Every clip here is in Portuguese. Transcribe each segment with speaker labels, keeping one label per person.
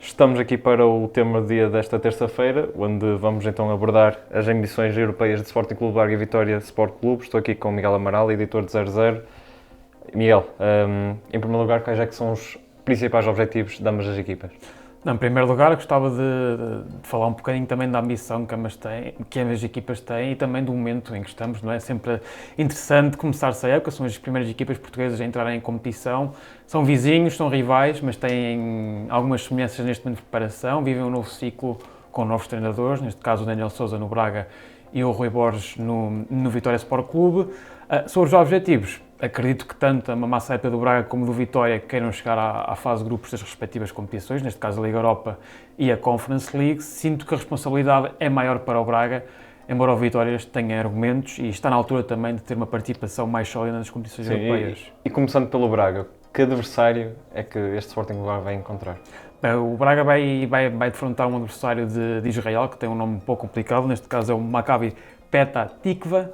Speaker 1: Estamos aqui para o tema do dia desta terça-feira, onde vamos então abordar as ambições europeias de Sporting Clube Braga e Vitória Sport Clube. Estou aqui com o Miguel Amaral, editor de 00. Miguel, em primeiro lugar, quais é que são os principais objetivos de ambas as equipas?
Speaker 2: Em primeiro lugar, gostava de falar um bocadinho também da ambição que ambas as equipas têm e também do momento em que estamos, não é? Sempre interessante começar-se a época, são as primeiras equipas portuguesas a entrarem em competição, são vizinhos, são rivais, mas têm algumas semelhanças neste momento de preparação, vivem um novo ciclo com novos treinadores, neste caso o Daniel Sousa no Braga e o Rui Borges no Vitória Sport Clube. Sobre os objetivos, acredito que tanto a Mamasseta do Braga como do Vitória queiram chegar à fase de grupos das respectivas competições, neste caso a Liga Europa e a Conference League. Sinto que a responsabilidade é maior para o Braga, embora o Vitória tenha argumentos e está na altura também de ter uma participação mais sólida nas competições europeias.
Speaker 1: E começando pelo Braga, que adversário é que este Sporting Braga vai encontrar?
Speaker 2: O Braga vai defrontar um adversário de Israel, que tem um nome um pouco complicado, neste caso é o Maccabi Petah Tikva.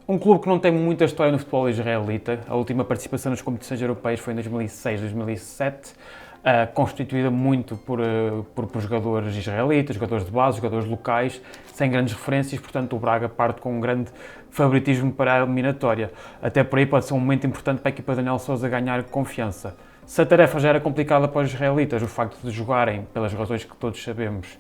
Speaker 2: Um clube que não tem muita história no futebol israelita. A última participação nas competições europeias foi em 2006, 2007, constituída muito por jogadores israelitas, jogadores de base, jogadores locais, sem grandes referências, portanto o Braga parte com um grande favoritismo para a eliminatória. Até por aí pode ser um momento importante para a equipa de Daniel Sousa ganhar confiança. Se a tarefa já era complicada para os israelitas, o facto de jogarem, pelas razões que todos sabemos,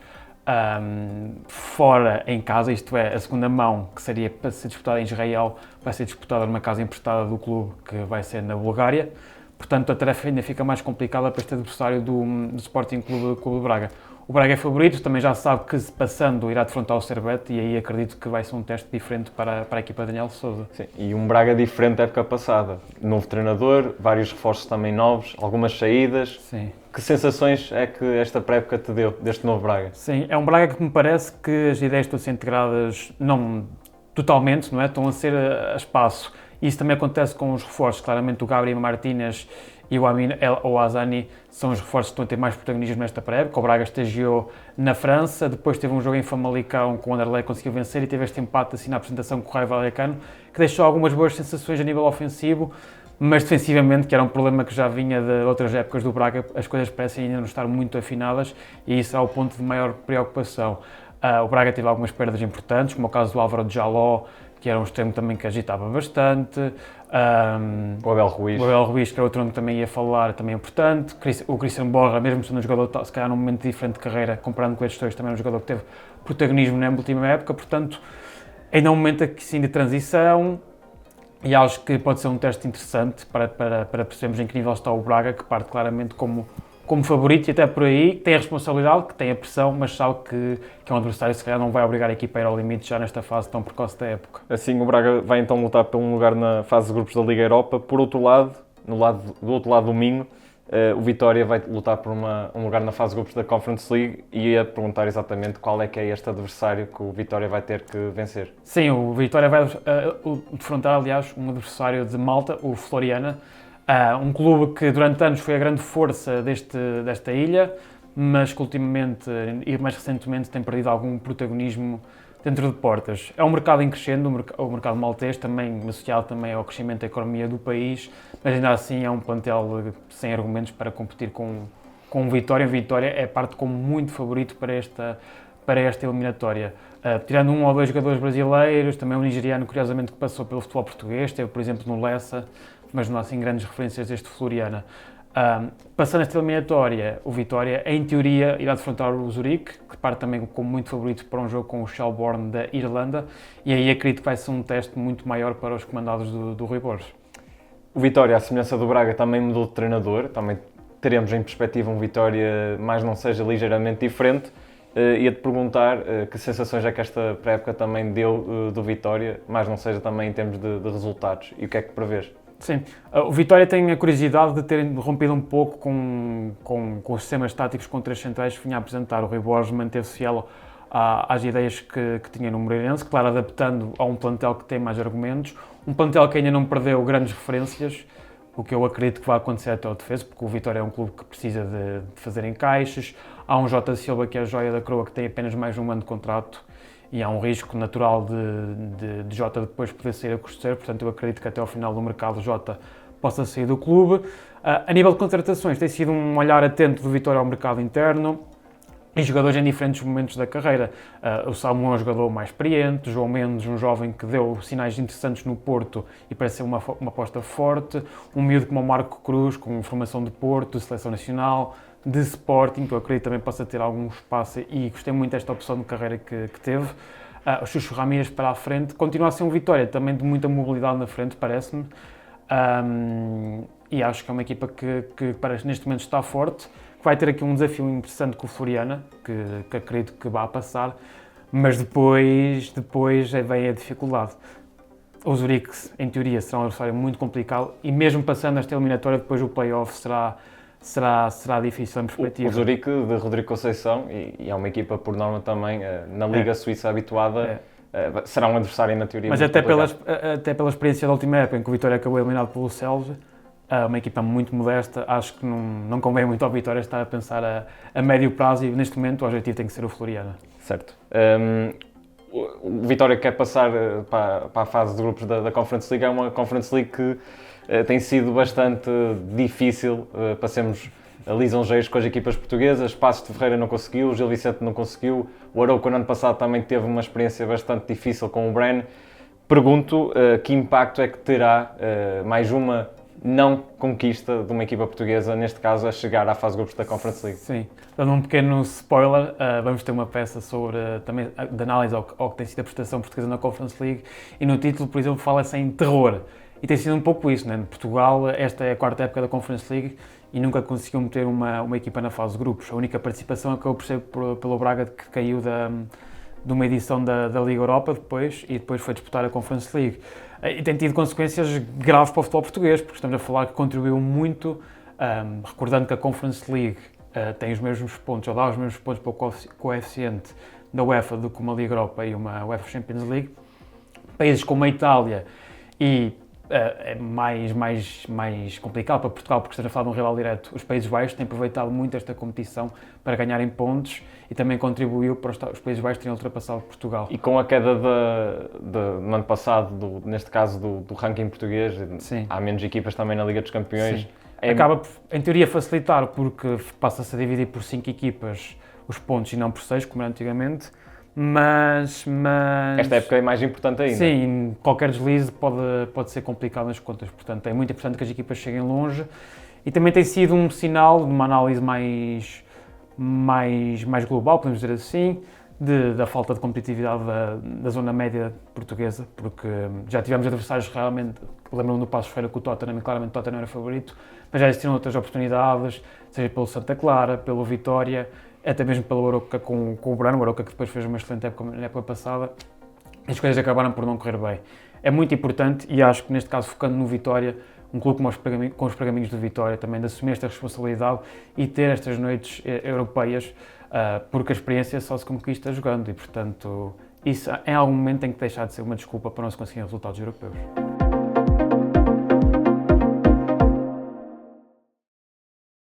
Speaker 2: fora em casa, isto é, a segunda mão que seria para ser disputada em Israel, vai ser disputada numa casa emprestada do clube, que vai ser na Bulgária. Portanto, a tarefa ainda fica mais complicada para este adversário do Sporting Clube de Braga. O Braga é favorito, também já sabe que se passando irá defrontar o Servette e aí acredito que vai ser um teste diferente para a equipa de Daniel Sousa.
Speaker 1: Sim, e um Braga diferente da época passada. Novo treinador, vários reforços também novos, algumas saídas.
Speaker 2: Sim.
Speaker 1: Que sensações é que esta pré-época te deu deste novo Braga?
Speaker 2: Sim, é um Braga que me parece que as ideias estão a ser integradas, não totalmente, não é? Estão a ser a espaço. Isso também acontece com os reforços. Claramente o Gabriel Martínez e o Amin El Ouazani são os reforços que estão a ter mais protagonismo nesta pré-época. O Braga estagiou na França, depois teve um jogo em Famalicão com o Anderlecht, conseguiu vencer e teve este empate assim na apresentação com o Raio Vallecano, que deixou algumas boas sensações a nível ofensivo, mas defensivamente, que era um problema que já vinha de outras épocas do Braga, as coisas parecem ainda não estar muito afinadas e isso é o ponto de maior preocupação. O Braga teve algumas perdas importantes, como o caso do Álvaro Jaló, que era um extremo também que agitava bastante.
Speaker 1: O Abel Ruiz,
Speaker 2: que era outro nome que também ia falar, também é importante. O Christian Borja, mesmo sendo um jogador, se calhar num momento diferente de carreira, comparando com estes dois, também é um jogador que teve protagonismo na última época, portanto, ainda é um momento aqui de transição e acho que pode ser um teste interessante para percebermos em que nível está o Braga, que parte claramente como favorito e até por aí tem a responsabilidade, que tem a pressão, mas sabe que é um adversário que se calhar não vai obrigar a equipa a ir ao limite já nesta fase tão precoce da época.
Speaker 1: Assim, o Braga vai então lutar por um lugar na fase de grupos da Liga Europa. Por outro lado, do outro lado do Minho, o Vitória vai lutar por um lugar na fase de grupos da Conference League e ia perguntar exatamente qual é que é este adversário que o Vitória vai ter que vencer.
Speaker 2: Sim, o Vitória vai defrontar, aliás, um adversário de Malta, o Floriana, um clube que durante anos foi a grande força desta ilha, mas que ultimamente e mais recentemente tem perdido algum protagonismo dentro de portas. É um mercado em crescendo, o mercado maltês, também associado também ao crescimento da economia do país, mas ainda assim é um plantel sem argumentos para competir com o Vitória. O Vitória é parte como muito favorito para esta eliminatória. Tirando um ou dois jogadores brasileiros, também um nigeriano, curiosamente, que passou pelo futebol português, esteve, por exemplo, no Lessa, mas não há assim grandes referências deste Floriana. Passando esta eliminatória, o Vitória, em teoria, irá defrontar o Zurique, que parte também como muito favorito para um jogo com o Shelbourne da Irlanda, e aí acredito que vai ser um teste muito maior para os comandados do Rui Borges.
Speaker 1: O Vitória, à semelhança do Braga, também mudou de treinador, também teremos em perspectiva um Vitória, mais não seja ligeiramente diferente. Ia-te perguntar que sensações é que esta pré-época também deu do Vitória, mais não seja também em termos de resultados, e o que é que prevês?
Speaker 2: Sim, o Vitória tem a curiosidade de ter rompido um pouco com os sistemas táticos com três centrais que vinha a apresentar. O Rui Borges manteve-se fiel às ideias que tinha no Moreirense, claro, adaptando a um plantel que tem mais argumentos, um plantel que ainda não perdeu grandes referências, o que eu acredito que vai acontecer até ao defesa, porque o Vitória é um clube que precisa de fazer encaixes. Há um Jota Silva, que é a joia da coroa, que tem apenas mais um ano de contrato e há um risco natural de Jota depois poder sair a custeiro, portanto eu acredito que até ao final do mercado Jota possa sair do clube. A nível de contratações, tem sido um olhar atento do Vitória ao mercado interno e jogadores em diferentes momentos da carreira. O Samuel é um jogador mais experiente, o João Mendes, um jovem que deu sinais interessantes no Porto e parece ser uma aposta forte, um miúdo como o Marco Cruz, com formação de Porto, de Seleção Nacional, de Sporting, que eu acredito também possa ter algum espaço e gostei muito desta opção de carreira que teve. O Chucho Ramírez para a frente, continua a ser um Vitória também de muita mobilidade na frente, parece-me. E acho que é uma equipa que parece neste momento está forte, que vai ter aqui um desafio interessante com o Floriana, que acredito que vá passar, mas depois vem a dificuldade. O Zurique, em teoria, será um adversário muito complicado e mesmo passando esta eliminatória, depois o play-off será difícil em perspectiva.
Speaker 1: O Zurique de Rodrigo Conceição, e é uma equipa por norma também na Liga Suíça habituada, será um adversário na teoria.
Speaker 2: Mas até pela experiência da última época, em que o Vitória acabou eliminado pelo Celje, uma equipa muito modesta, acho que não convém muito ao Vitória estar a pensar a médio prazo e neste momento o objetivo tem que ser o Floriana.
Speaker 1: Certo. O Vitória quer passar para a fase de grupos da Conference League, é uma Conference League que tem sido bastante difícil para sermos lisonjeiros com as equipas portuguesas. Passos de Ferreira não conseguiu, o Gil Vicente não conseguiu, o Arouca no ano passado também teve uma experiência bastante difícil com o Bren. Pergunto que impacto é que terá mais uma não conquista de uma equipa portuguesa, neste caso a chegar à fase de grupos da Conference League.
Speaker 2: Sim, dando um pequeno spoiler, vamos ter uma peça sobre também de análise ao que tem sido a prestação portuguesa na Conference League e no título, por exemplo, fala-se em terror. E tem sido um pouco isso, né? Portugal, esta é a quarta época da Conference League e nunca conseguiu meter uma equipa na fase de grupos. A única participação acabou por ser pelo Braga, que caiu de uma edição da Liga Europa depois foi disputar a Conference League. E tem tido consequências graves para o futebol português, porque estamos a falar que contribuiu muito, recordando que a Conference League tem os mesmos pontos, ou dá os mesmos pontos para o coeficiente da UEFA do que uma Liga Europa e uma UEFA Champions League. Países como a Itália é mais complicado para Portugal, porque estamos a falar de um rival direto. Os Países Baixos têm aproveitado muito esta competição para ganharem pontos e também contribuiu para os Países Baixos terem ultrapassado Portugal.
Speaker 1: E com a queda no ano passado, neste caso do ranking português, sim, há menos equipas também na Liga dos Campeões.
Speaker 2: Acaba, em teoria, facilitar, porque passa-se a dividir por 5 equipas os pontos e não por 6, como era antigamente. Mas...
Speaker 1: Esta época é mais importante ainda.
Speaker 2: Sim, qualquer deslize pode ser complicado nas contas, portanto é muito importante que as equipas cheguem longe e também tem sido um sinal de uma análise mais global, podemos dizer assim, da falta de competitividade da zona média portuguesa, porque já tivemos adversários realmente, lembro-me do Passos Ferreira com o Tottenham, e claramente o Tottenham era favorito, mas já existiram outras oportunidades, seja pelo Santa Clara, pelo Vitória, até mesmo pelo Arouca com o Brano, o Arouca que depois fez uma excelente época na época passada, as coisas acabaram por não correr bem. É muito importante e acho que neste caso, focando no Vitória, um clube com os pergaminhos do Vitória também de assumir esta responsabilidade e ter estas noites europeias, porque a experiência só se conquista jogando e, portanto, isso em algum momento tem que deixar de ser uma desculpa para não se conseguir resultados europeus.